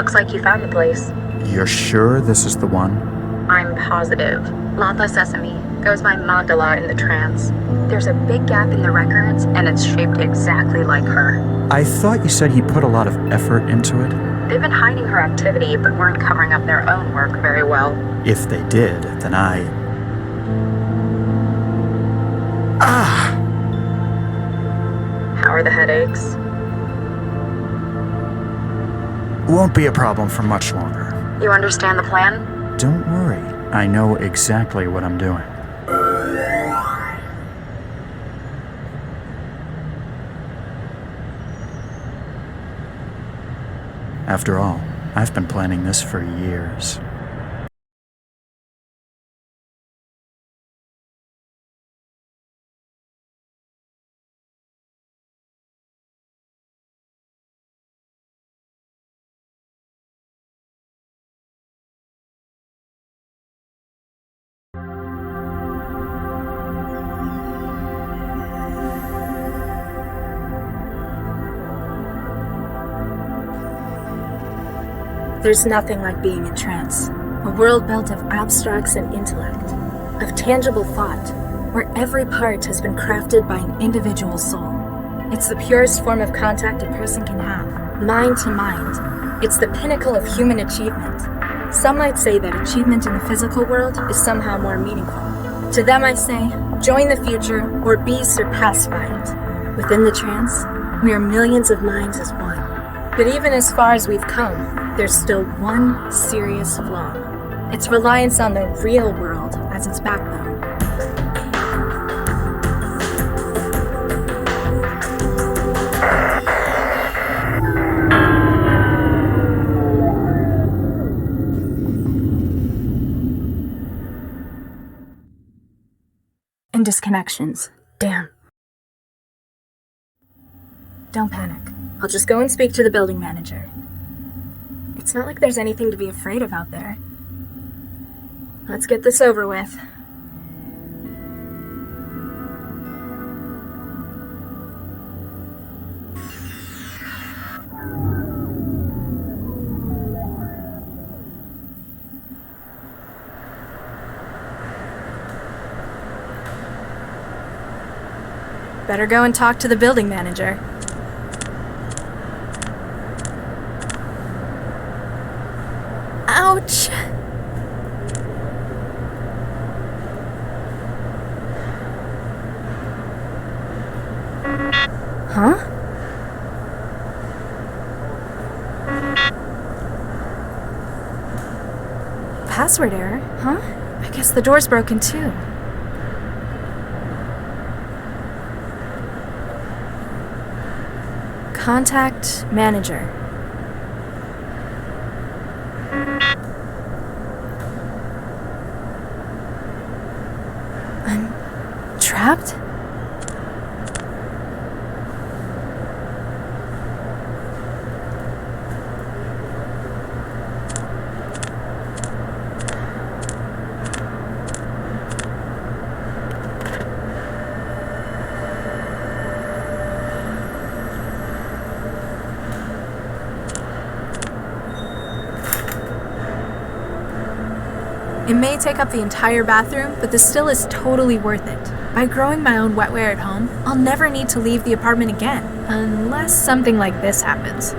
Looks like you found the place. You're sure this is the one? I'm positive. Latha Sesame goes by Magdala in the trance. There's a big gap in the records, and it's shaped exactly like her. I thought you said he put a lot of effort into it? They've been hiding her activity, but weren't covering up their own work very well. If they did, then How are the headaches? Won't be a problem for much longer. You understand the plan? Don't worry. I know exactly what I'm doing. After all, I've been planning this for years. There's nothing like being in trance. A world built of abstracts and intellect, of tangible thought, where every part has been crafted by an individual soul. It's the purest form of contact a person can have, mind to mind. It's the pinnacle of human achievement. Some might say that achievement in the physical world is somehow more meaningful. To them I say, join the future or be surpassed by it. Within the trance, we are millions of minds as one. But even as far as we've come, there's still one serious flaw. Its reliance on the real world as its backbone. And disconnections. Damn. Don't panic. I'll just go and speak to the building manager. It's not like there's anything to be afraid of out there. Let's get this over with. Better go and talk to the building manager. Ouch! Huh? Password error, huh? I guess the door's broken too. Contact manager. I'm trapped? It may take up the entire bathroom, but this still is totally worth it. By growing my own wetware at home, I'll never need to leave the apartment again, unless something like this happens.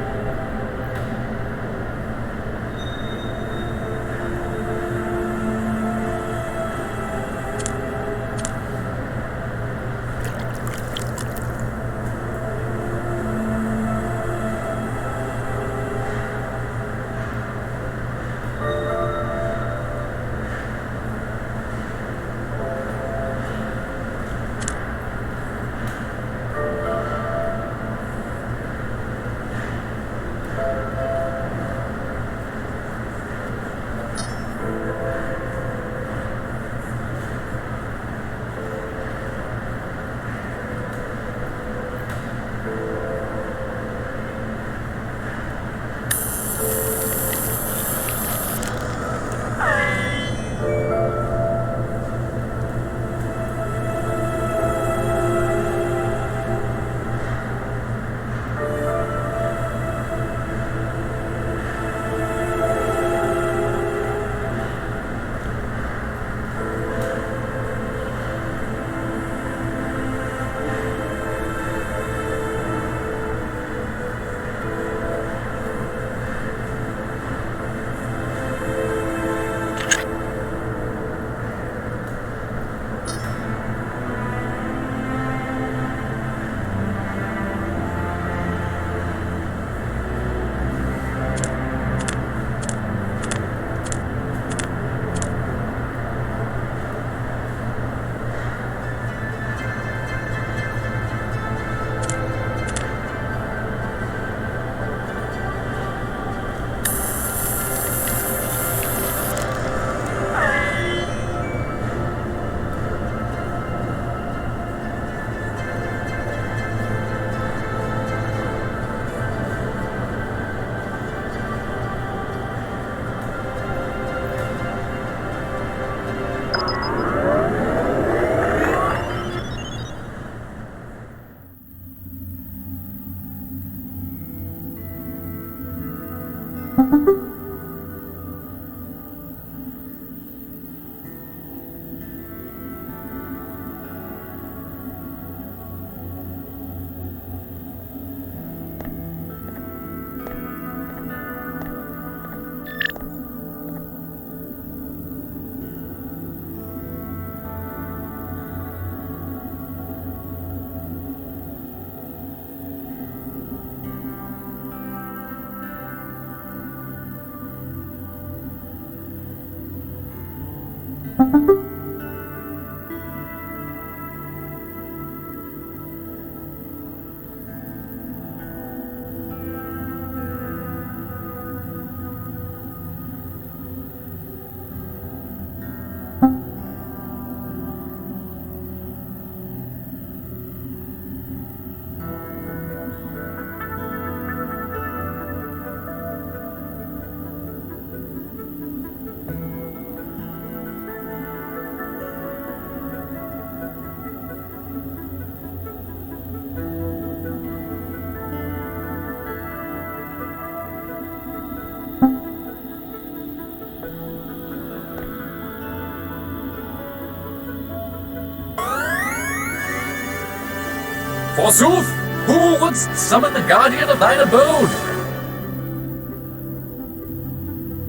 Forsooth, who wouldst summon the guardian of thine abode?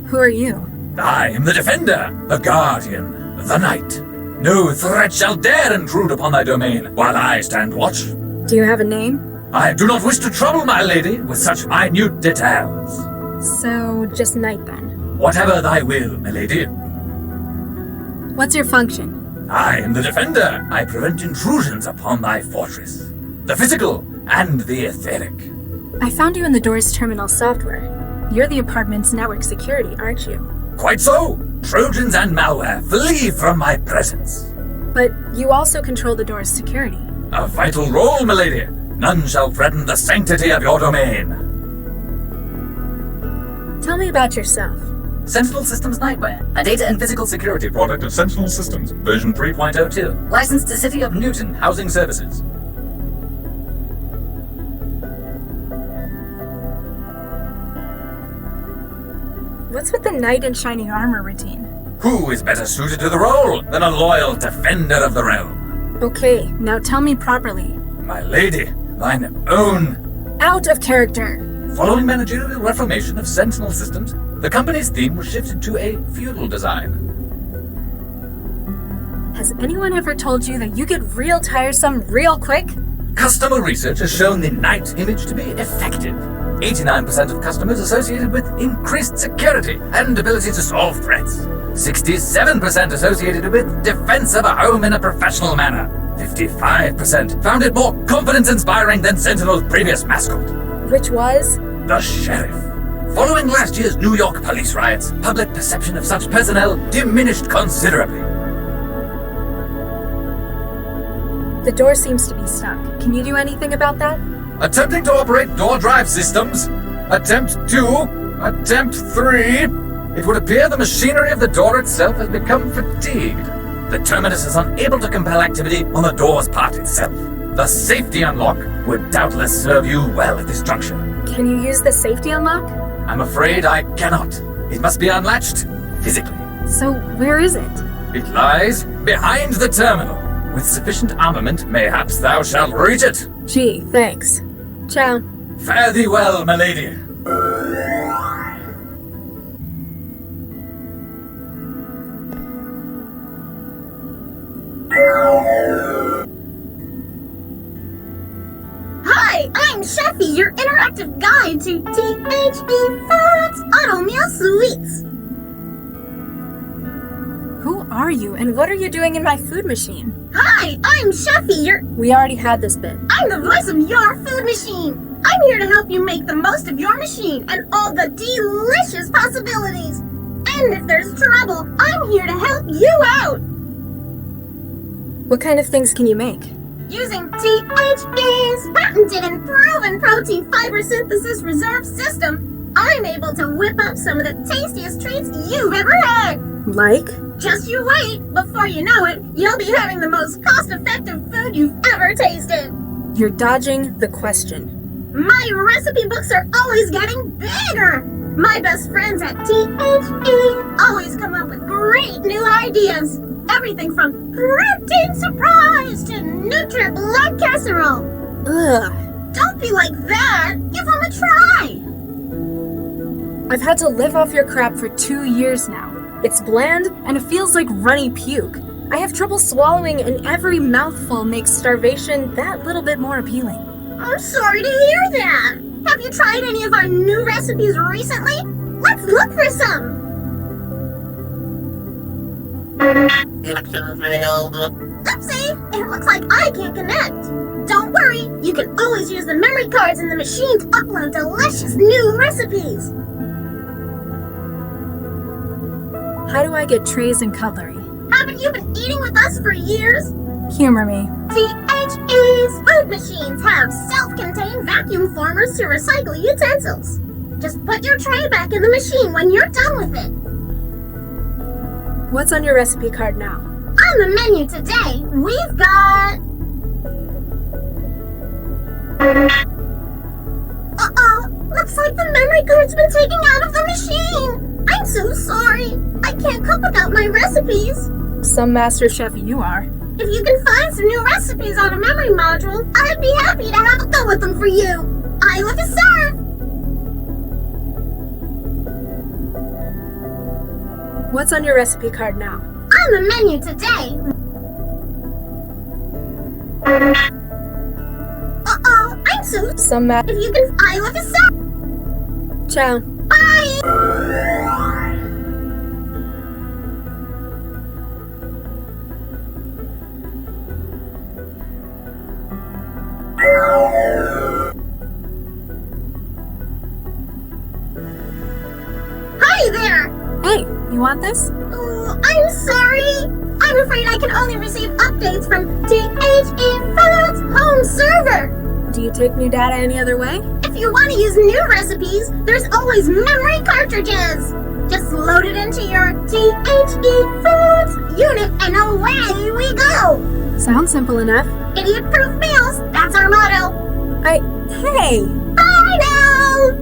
Who are you? I am the defender, the guardian, the knight. No threat shall dare intrude upon thy domain while I stand watch. Do you have a name? I do not wish to trouble my lady with such minute details. So, just Knight then. Whatever thy will, my lady. What's your function? I am the defender. I prevent intrusions upon thy fortress. The physical and the etheric. I found you in the Doors terminal software. You're the apartment's network security, aren't you? Quite so. Trojans and malware, flee from my presence. But you also control the Doors security. A vital role, milady. None shall threaten the sanctity of your domain. Tell me about yourself. Sentinel Systems Nightwear, a data and physical security product of Sentinel Systems, version 3.02. Licensed to City of Newton Housing Services. What's with the knight in shining armor routine? Who is better suited to the role than a loyal defender of the realm? Okay, now tell me properly. My lady, thine own. Out of character! Following managerial reformation of Sentinel Systems, the company's theme was shifted to a feudal design. Has anyone ever told you that you get real tiresome real quick? Customer research has shown the knight image to be effective. 89% of customers associated with increased security and ability to solve threats. 67% associated with defense of a home in a professional manner. 55% found it more confidence-inspiring than Sentinel's previous mascot. Which was? The Sheriff. Following last year's New York police riots, public perception of such personnel diminished considerably. The door seems to be stuck. Can you do anything about that? Attempting to operate door drive systems. Attempt 2. Attempt 3. It would appear the machinery of the door itself has become fatigued. The terminus is unable to compel activity on the door's part itself. The safety unlock would doubtless serve you well at this juncture. Can you use the safety unlock? I'm afraid I cannot. It must be unlatched physically. So where is it? It lies behind the terminal. With sufficient armament, mayhaps thou shalt reach it. Gee, thanks. Ciao. Fare thee well, my lady. Hi, I'm Cheffie, your interactive guide to THB Fox Auto Meal Suites. Who are you and what are you doing in my food machine? Hi, I'm Cheffie, We already had this bit. I'm the voice of your food machine. I'm here to help you make the most of your machine and all the delicious possibilities. And if there's trouble, I'm here to help you out. What kind of things can you make? Using THB's patented and proven protein fiber synthesis reserve system, I'm able to whip up some of the tastiest treats you've ever had. Like? Just you wait. Before you know it, you'll be having the most cost-effective food you've ever tasted. You're dodging the question. My recipe books are always getting bigger. My best friends at THE always come up with great new ideas. Everything from protein surprise to Nutri-Blood casserole. Ugh. Don't be like that. Give them a try. I've had to live off your crap for 2 years now. It's bland, and it feels like runny puke. I have trouble swallowing, and every mouthful makes starvation that little bit more appealing. I'm sorry to hear that. Have you tried any of our new recipes recently? Let's look for some. Oopsie, it looks like I can't connect. Don't worry, you can always use the memory cards in the machine to upload delicious new recipes. How do I get trays and cutlery? Haven't you been eating with us for years? Humor me. THE's food machines have self-contained vacuum formers to recycle utensils. Just put your tray back in the machine when you're done with it. What's on your recipe card now? On the menu today, we've got... Uh-oh, looks like the memory card's been taken out of the machine. I'm so sorry. I can't cook without my recipes. Some master chef you are. If you can find some new recipes on a memory module, I'd be happy to have a go with them for you. I look to serve. What's on your recipe card now? On the menu today. Uh-oh, I'm so... If you can... I look to serve. Ciao. Bye. Hi there! Hey, you want this? Oh, I'm sorry. I'm afraid I can only receive updates from THE Foods home server. Do you take new data any other way? If you want to use new recipes, there's always memory cartridges. Just load it into your THE Foods unit and away we go. Sounds simple enough. Idiot-proof meals, that's our motto. Hey! Bye now!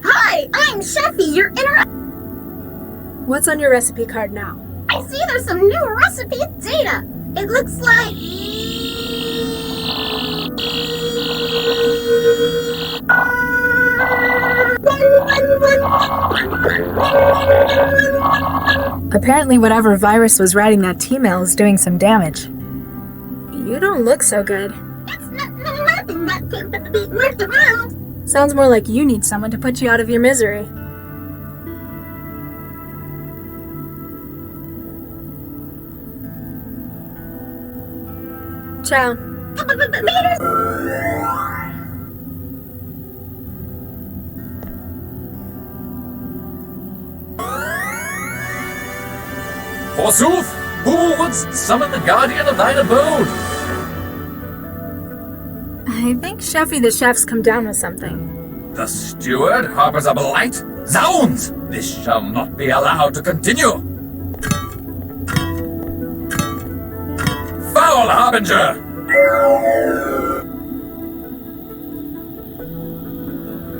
Hi, I'm Cheffie, your What's on your recipe card now? I see there's some new recipe data. It looks like... Apparently whatever virus was writing that T-mail is doing some damage. You don't look so good. It's nothing that can be worked around. Sounds more like you need someone to put you out of your misery. Ciao. Forsooth, who wouldst summon the guardian of thine abode? I think Cheffie the chef's come down with something. The steward harbors a blight? Zounds! This shall not be allowed to continue! Foul harbinger!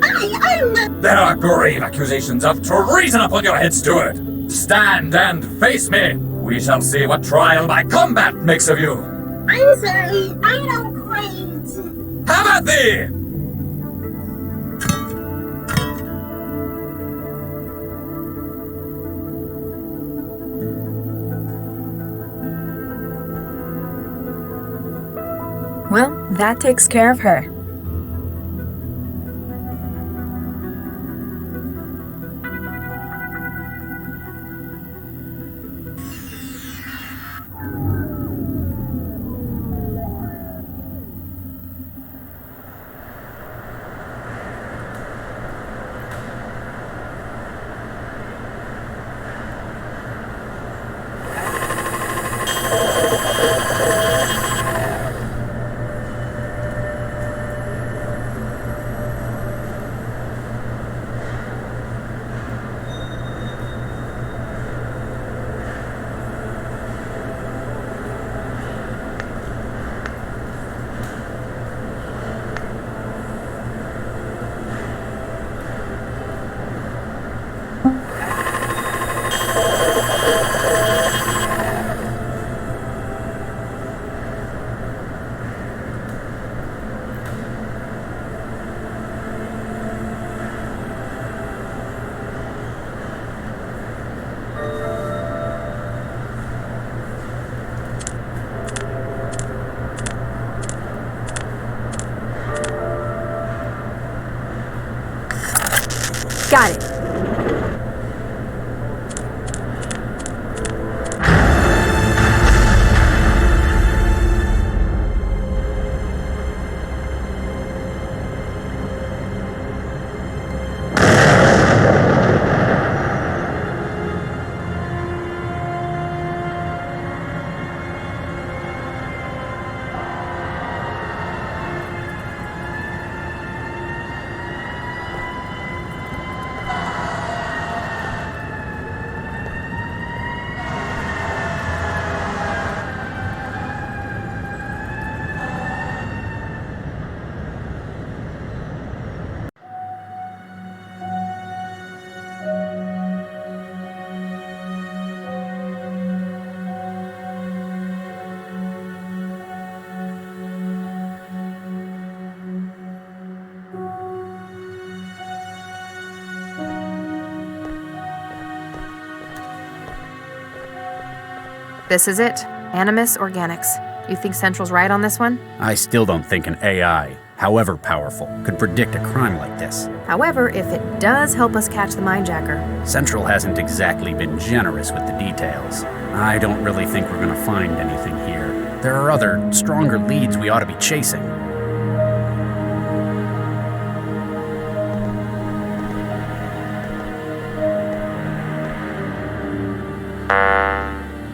I'm There are grave accusations of treason upon your head, steward! Stand and face me! We shall see what trial by combat makes of you! I'm sorry, I don't crave. Have at thee! Well, that takes care of her. Got it. This is it. Animus Organics. You think Central's right on this one? I still don't think an AI, however powerful, could predict a crime like this. However, if it does help us catch the mindjacker. Central hasn't exactly been generous with the details. I don't really think we're gonna find anything here. There are other, stronger leads we ought to be chasing.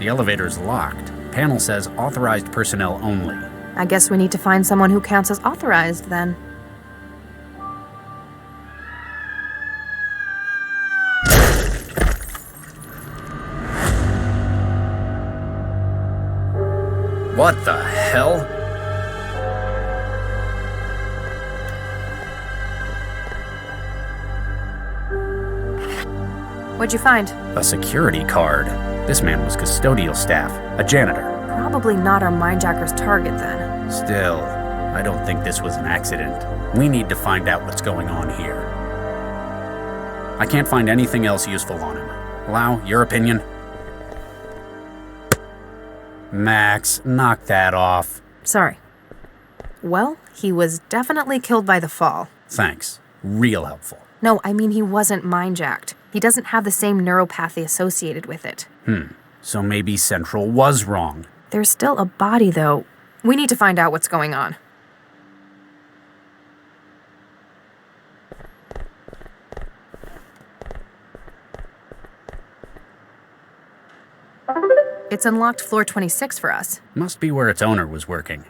The elevator's locked. Panel says authorized personnel only. I guess we need to find someone who counts as authorized, then. What the hell? What'd you find? A security card. This man was custodial staff, a janitor. Probably not our mindjacker's target then. Still, I don't think this was an accident. We need to find out what's going on here. I can't find anything else useful on him. Lau, your opinion? Max, knock that off. Sorry. Well, he was definitely killed by the fall. Thanks. Real helpful. No, I mean he wasn't mindjacked. He doesn't have the same neuropathy associated with it. So maybe Central was wrong. There's still a body, though. We need to find out what's going on. It's unlocked floor 26 for us. Must be where its owner was working.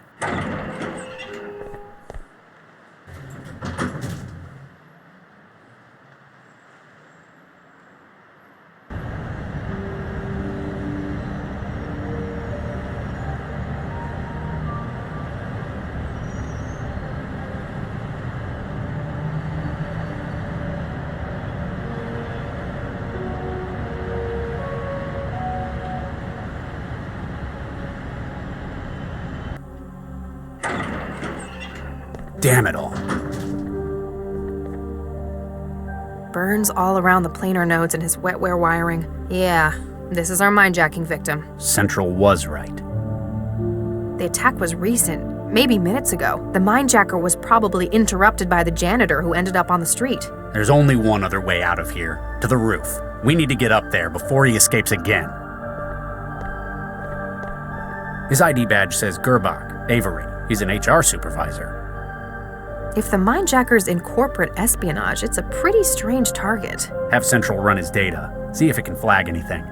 Damn it all. Burns all around the planar nodes and his wetware wiring. Yeah, this is our mindjacking victim. Central was right. The attack was recent, maybe minutes ago. The mindjacker was probably interrupted by the janitor who ended up on the street. There's only one other way out of here, to the roof. We need to get up there before he escapes again. His ID badge says Gerbach, Avery. He's an HR supervisor. If the mindjacker's in corporate espionage, it's a pretty strange target. Have Central run his data. See if it can flag anything.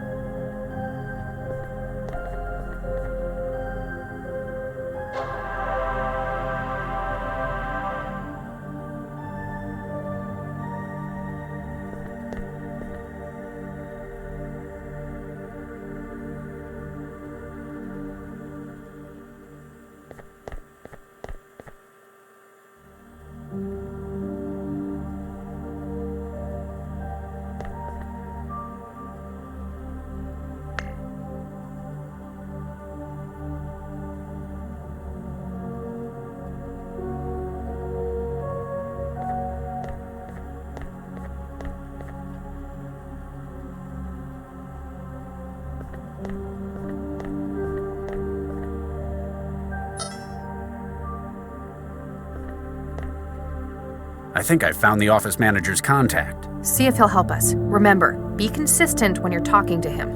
I think I found the office manager's contact. See if he'll help us. Remember, be consistent when you're talking to him.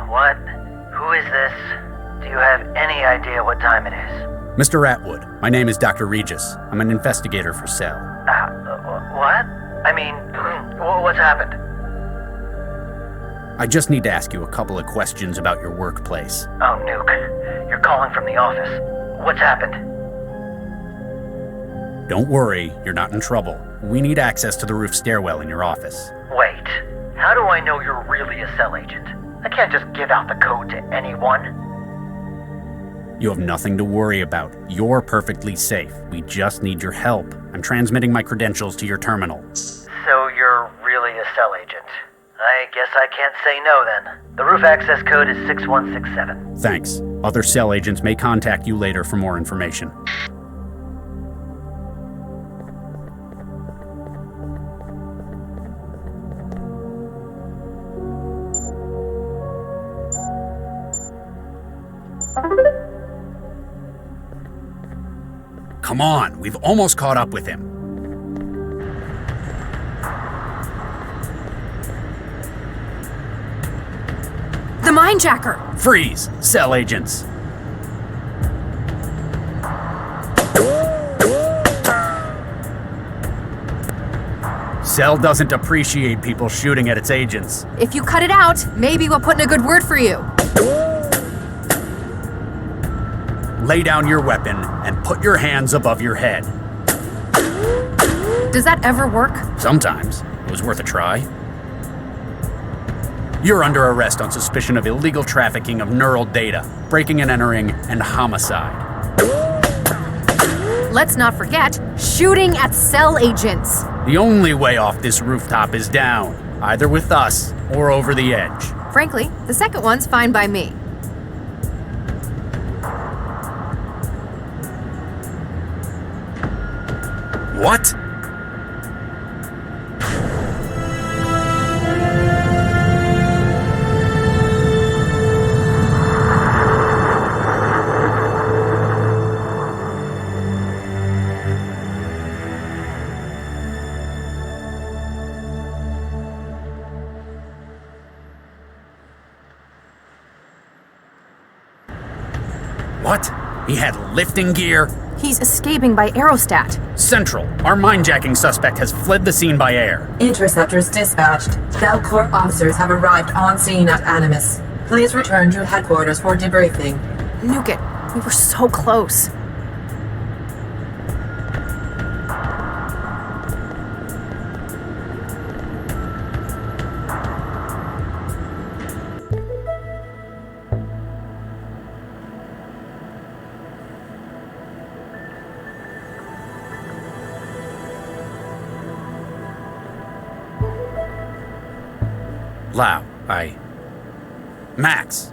What? Who is this? Do you have any idea what time it is? Mr. Atwood, my name is Dr. Regis. I'm an investigator for Cell. What? I mean, what's happened? I just need to ask you a couple of questions about your workplace. Oh, Nuke. You're calling from the office. What's happened? Don't worry, you're not in trouble. We need access to the roof stairwell in your office. Wait, how do I know you're really a cell agent? I can't just give out the code to anyone. You have nothing to worry about. You're perfectly safe. We just need your help. I'm transmitting my credentials to your terminal. So you're really a cell agent. I guess I can't say no then. The roof access code is 6167. Thanks. Other cell agents may contact you later for more information. Come on, we've almost caught up with him. The mindjacker! Freeze! Cell agents! Cell doesn't appreciate people shooting at its agents. If you cut it out, maybe we'll put in a good word for you. Lay down your weapon and put your hands above your head. Does that ever work? Sometimes. It was worth a try. You're under arrest on suspicion of illegal trafficking of neural data, breaking and entering, and homicide. Let's not forget, shooting at cell agents. The only way off this rooftop is down, either with us or over the edge. Frankly, the second one's fine by me. What? What? He had lifting gear? He's escaping by aerostat. Central, our mindjacking suspect has fled the scene by air. Interceptors dispatched. Delcorp officers have arrived on scene at Animus. Please return to headquarters for debriefing. Nuke it. We were so close. Lau, Max,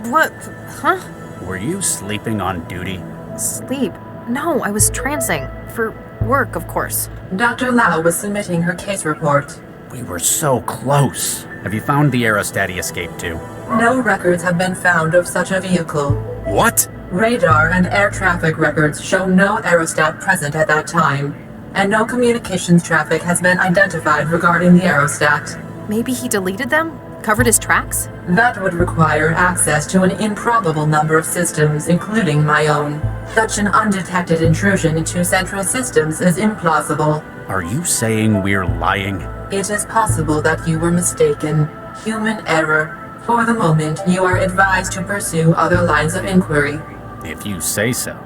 What? Huh? were you sleeping on duty? Sleep? No, I was trancing. For work, of course. Dr. Lau was submitting her case report. We were so close. Have you found the aerostat he escaped to? No records have been found of such a vehicle. What? Radar and air traffic records show no aerostat present at that time, and no communications traffic has been identified regarding the aerostat. Maybe he deleted them? Covered his tracks? That would require access to an improbable number of systems, including my own. Such an undetected intrusion into central systems is implausible. Are you saying we're lying? It is possible that you were mistaken. Human error. For the moment, you are advised to pursue other lines of inquiry. If you say so.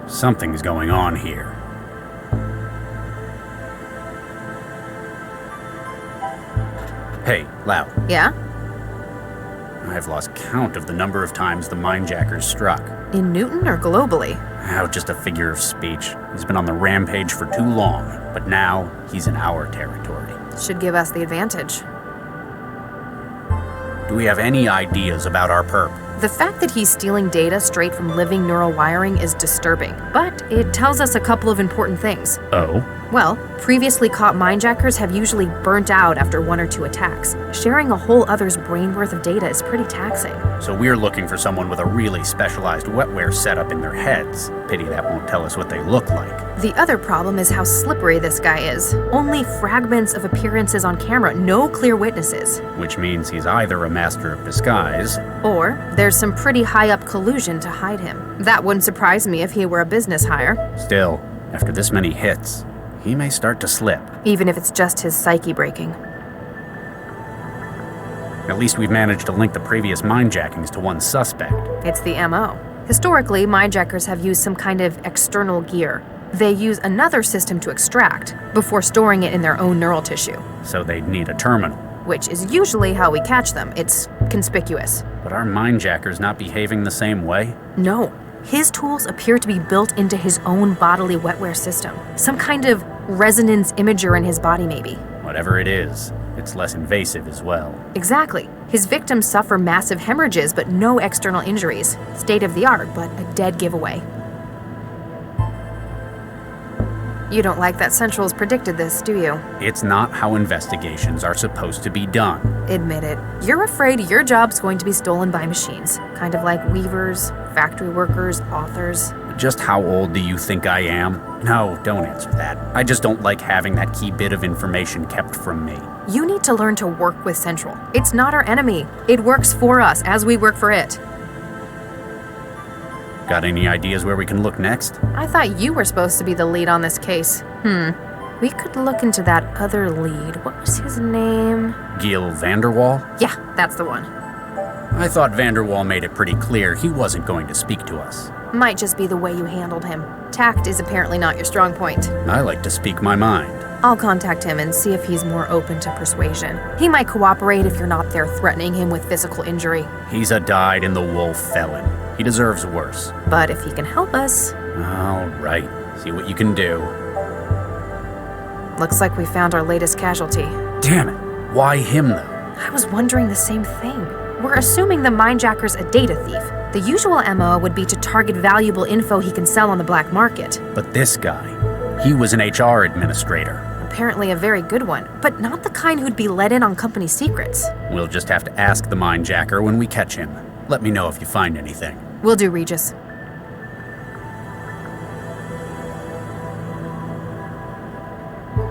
Something's going on here. Hey, Lau. Yeah? I've lost count of the number of times the mindjackers struck. In Newton or globally? Oh, just a figure of speech. He's been on the rampage for too long, but now he's in our territory. Should give us the advantage. Do we have any ideas about our perp? The fact that he's stealing data straight from living neural wiring is disturbing, but it tells us a couple of important things. Oh? Well, previously caught mindjackers have usually burnt out after one or two attacks. Sharing a whole other's brain worth of data is pretty taxing. So we're looking for someone with a really specialized wetware setup in their heads. Pity that won't tell us what they look like. The other problem is how slippery this guy is. Only fragments of appearances on camera, no clear witnesses. Which means he's either a master of disguise, or there's some pretty high-up collusion to hide him. That wouldn't surprise me if he were a business hire. Still, after this many hits, he may start to slip. Even if it's just his psyche breaking. At least we've managed to link the previous mindjackings to one suspect. It's the MO. Historically, mindjackers have used some kind of external gear. They use another system to extract, before storing it in their own neural tissue. So they'd need a terminal. Which is usually how we catch them. It's conspicuous. But are mindjackers not behaving the same way? No. His tools appear to be built into his own bodily wetware system. Some kind of resonance imager in his body, maybe. Whatever it is, it's less invasive as well. Exactly. His victims suffer massive hemorrhages, but no external injuries. State of the art, but a dead giveaway. You don't like that Central's predicted this, do you? It's not how investigations are supposed to be done. Admit it. You're afraid your job's going to be stolen by machines. Kind of like weavers, factory workers, authors. Just how old do you think I am? No, don't answer that. I just don't like having that key bit of information kept from me. You need to learn to work with Central. It's not our enemy. It works for us as we work for it. Got any ideas where we can look next? I thought you were supposed to be the lead on this case. We could look into that other lead. What was his name? Gil Vanderwall? Yeah, that's the one. I thought Vanderwall made it pretty clear he wasn't going to speak to us. Might just be the way you handled him. Tact is apparently not your strong point. I like to speak my mind. I'll contact him and see if he's more open to persuasion. He might cooperate if you're not there threatening him with physical injury. He's a dyed-in-the-wool felon. He deserves worse. But if he can help us... All right. See what you can do. Looks like we found our latest casualty. Damn it. Why him, though? I was wondering the same thing. We're assuming the mindjacker's a data thief. The usual MO would be to target valuable info he can sell on the black market. But this guy, he was an HR administrator. Apparently a very good one, but not the kind who'd be let in on company secrets. We'll just have to ask the mindjacker when we catch him. Let me know if you find anything. Will do, Regis.